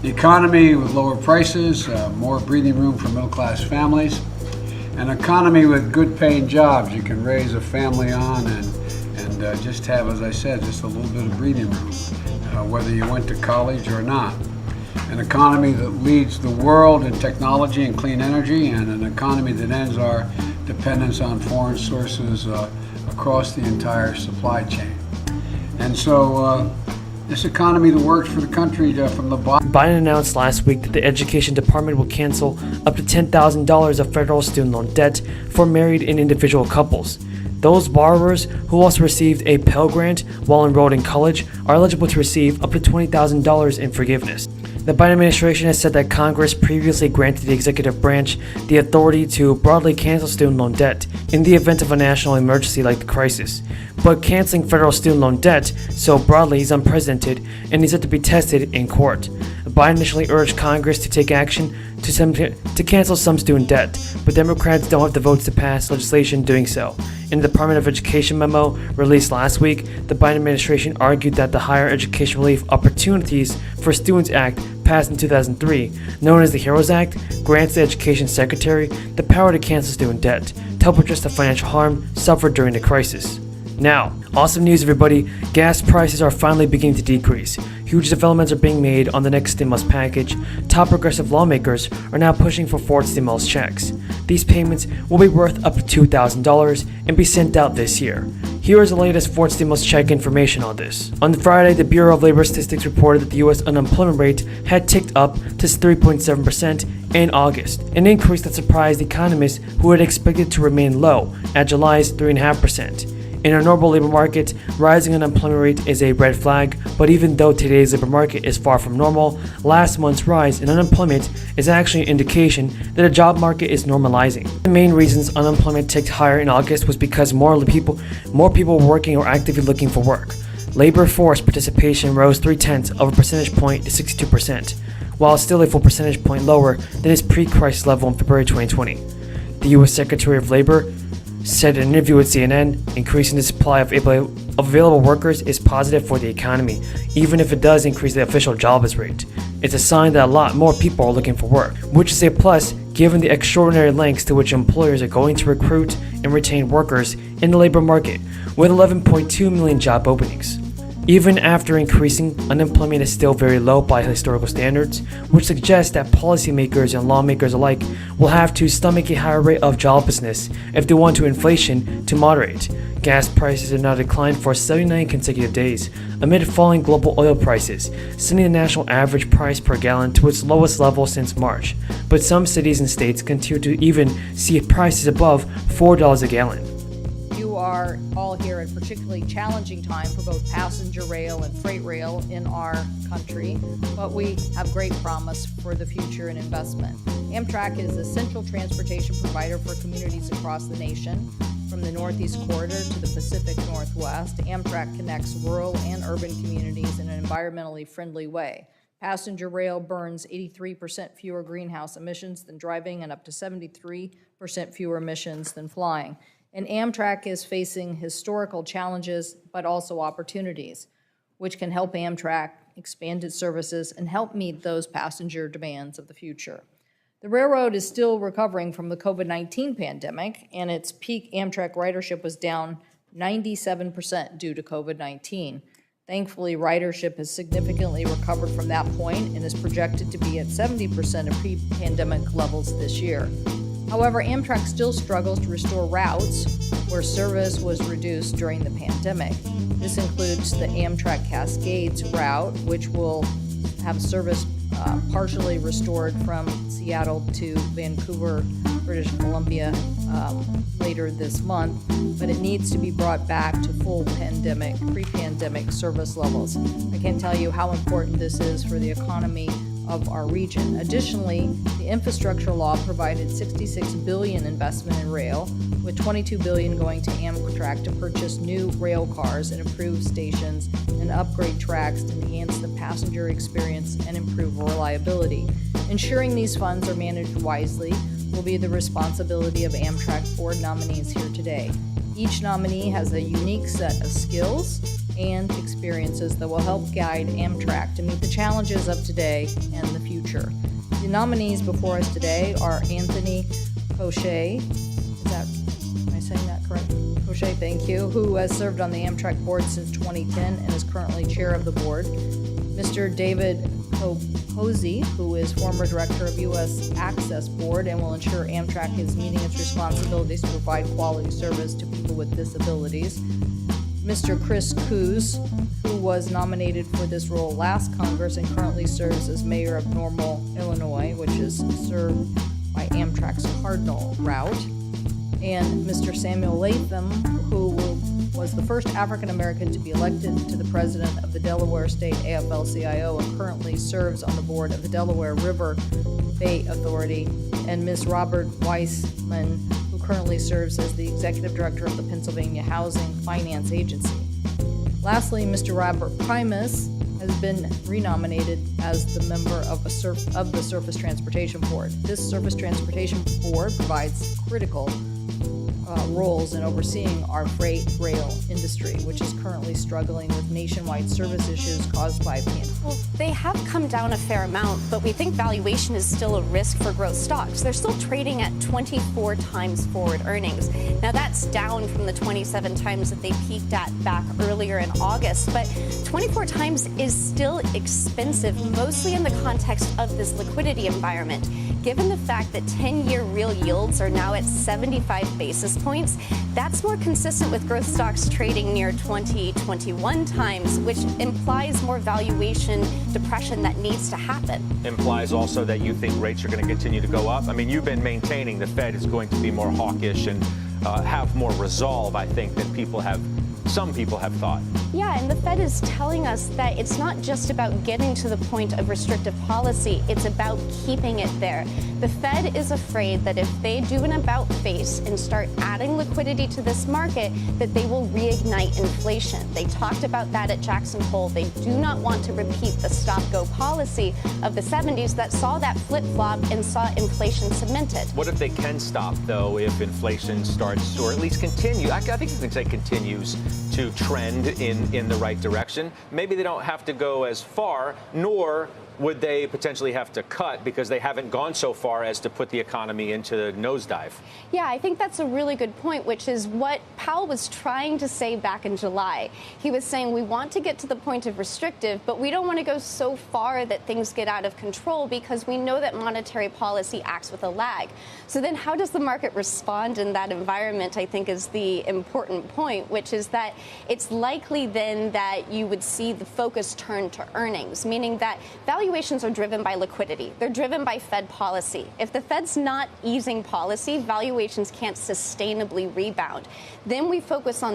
The economy with lower prices, more breathing room for middle-class families, an economy with good paying jobs you can raise a family on and just have, as I said, just a little bit of breathing room, whether you went to college or not. An economy that leads the world in technology and clean energy, and an economy that ends our dependence on foreign sources across the entire supply chain. And so this economy that works for the country from the bottom. Biden announced last week that the Education Department will cancel up to $10,000 of federal student loan debt for married and individual couples. Those borrowers who also received a Pell Grant while enrolled in college are eligible to receive up to $20,000 in forgiveness. The Biden administration has said that Congress previously granted the executive branch the authority to broadly cancel student loan debt in the event of a national emergency like the crisis. But canceling federal student loan debt so broadly is unprecedented and needs to be tested in court. Biden initially urged Congress to take action to cancel some student debt, but Democrats don't have the votes to pass legislation doing so. In the Department of Education memo released last week, the Biden administration argued that the Higher Education Relief Opportunities for Students Act, passed in 2003, known as the HEROES Act, grants the Education Secretary the power to cancel student debt to help address the financial harm suffered during the crisis. Now, awesome news everybody, gas prices are finally beginning to decrease. Huge developments are being made on the next stimulus package. Top progressive lawmakers are now pushing for fourth stimulus checks. These payments will be worth up to $2,000 and be sent out this year. Here is the latest fourth stimulus check information on this. On Friday, the Bureau of Labor Statistics reported that the U.S. unemployment rate had ticked up to 3.7% in August, an increase that surprised economists who had expected to remain low at July's 3.5%. In our normal labor market, rising unemployment rate is a red flag, but even though today's labor market is far from normal, last month's rise in unemployment is actually an indication that the job market is normalizing. The main reasons unemployment ticked higher in August was because more people were working or actively looking for work. Labor force participation rose 0.3 of a percentage point to 62%, while still a full percentage point lower than its pre-crisis level in February 2020. The U.S. Secretary of Labor said in an interview with CNN, increasing the supply of available workers is positive for the economy, even if it does increase the official jobless rate. It's a sign that a lot more people are looking for work, which is a plus given the extraordinary lengths to which employers are going to recruit and retain workers in the labor market, with 11.2 million job openings. Even after increasing, unemployment is still very low by historical standards, which suggests that policymakers and lawmakers alike will have to stomach a higher rate of joblessness if they want inflation to moderate. Gas prices have now declined for 79 consecutive days amid falling global oil prices, sending the national average price per gallon to its lowest level since March. But some cities and states continue to even see prices above $4 a gallon. You are all here at a particularly challenging time for both passenger rail and freight rail in our country, but we have great promise for the future and investment. Amtrak is a central transportation provider for communities across the nation. From the Northeast Corridor to the Pacific Northwest, Amtrak connects rural and urban communities in an environmentally friendly way. Passenger rail burns 83% fewer greenhouse emissions than driving and up to 73% fewer emissions than flying. And Amtrak is facing historical challenges, but also opportunities, which can help Amtrak expand its services and help meet those passenger demands of the future. The railroad is still recovering from the COVID-19 pandemic, and its peak Amtrak ridership was down 97% due to COVID-19. Thankfully, ridership has significantly recovered from that point and is projected to be at 70% of pre-pandemic levels this year. However, Amtrak still struggles to restore routes where service was reduced during the pandemic. This includes the Amtrak Cascades route, which will have service partially restored from Seattle to Vancouver, British Columbia later this month, but it needs to be brought back to full pre-pandemic service levels. I can't tell you how important this is for the economy of our region. Additionally, the infrastructure law provided $66 billion investment in rail, with $22 billion going to Amtrak to purchase new rail cars and improve stations and upgrade tracks to enhance the passenger experience and improve reliability. Ensuring these funds are managed wisely will be the responsibility of Amtrak board nominees here today. Each nominee has a unique set of skills and experiences that will help guide Amtrak to meet the challenges of today and the future. The nominees before us today are Anthony Cochet. Am I saying that correct? Cochet, thank you, who has served on the Amtrak board since 2010 and is currently chair of the board. Mr. David Posey, who is former director of U.S. Access Board and will ensure Amtrak is meeting its responsibilities to provide quality service to people with disabilities. Mr. Chris Coos, who was nominated for this role last Congress and currently serves as mayor of Normal, Illinois, which is served by Amtrak's Cardinal route. And Mr. Samuel Latham, who was the first African American to be elected to the president of the Delaware State AFL-CIO and currently serves on the board of the Delaware River Bay Authority, and Ms. Robert Weissman, who currently serves as the executive director of the Pennsylvania Housing Finance Agency. Lastly, Mr. Robert Primus has been renominated as the member of the Surface Transportation Board. This Surface Transportation Board provides critical roles in overseeing our freight rail industry, which is currently struggling with nationwide service issues caused by pandemic. Well, they have come down a fair amount, but we think valuation is still a risk for growth stocks. They're still trading at 24 times forward earnings. Now that's down from the 27 times that they peaked at back earlier in August, but 24 times is still expensive, mostly in the context of this liquidity environment. Given the fact that 10-year real yields are now at 75 basis points, that's more consistent with growth stocks trading near 20, 21 times, which implies more valuation depression that needs to happen. Implies also that you think rates are going to continue to go up. I mean, you've been maintaining the Fed is going to be more hawkish and have more resolve, I think, than some people have thought. Yeah, and the Fed is telling us that it's not just about getting to the point of restrictive policy, it's about keeping it there. The Fed is afraid that if they do an about-face and start adding liquidity to this market, that they will reignite inflation. They talked about that at Jackson Hole. They do not want to repeat the stop-go policy of the 70s that saw that flip-flop and saw inflation cemented. What if they can stop, though, if inflation starts, or at least continue, I think you can say continues to trend in the right direction? Maybe they don't have to go as far, nor would they potentially have to cut because they haven't gone so far as to put the economy into nosedive? Yeah, I think that's a really good point, which is what Powell was trying to say back in July. He was saying we want to get to the point of restrictive, but we don't want to go so far that things get out of control because we know that monetary policy acts with a lag. So then how does the market respond in that environment, I think, is the important point, which is that it's likely then that you would see the focus turn to earnings, meaning that valuations are driven by liquidity. They're driven by Fed policy. If the Fed's not easing policy, valuations can't sustainably rebound. Then we focus on the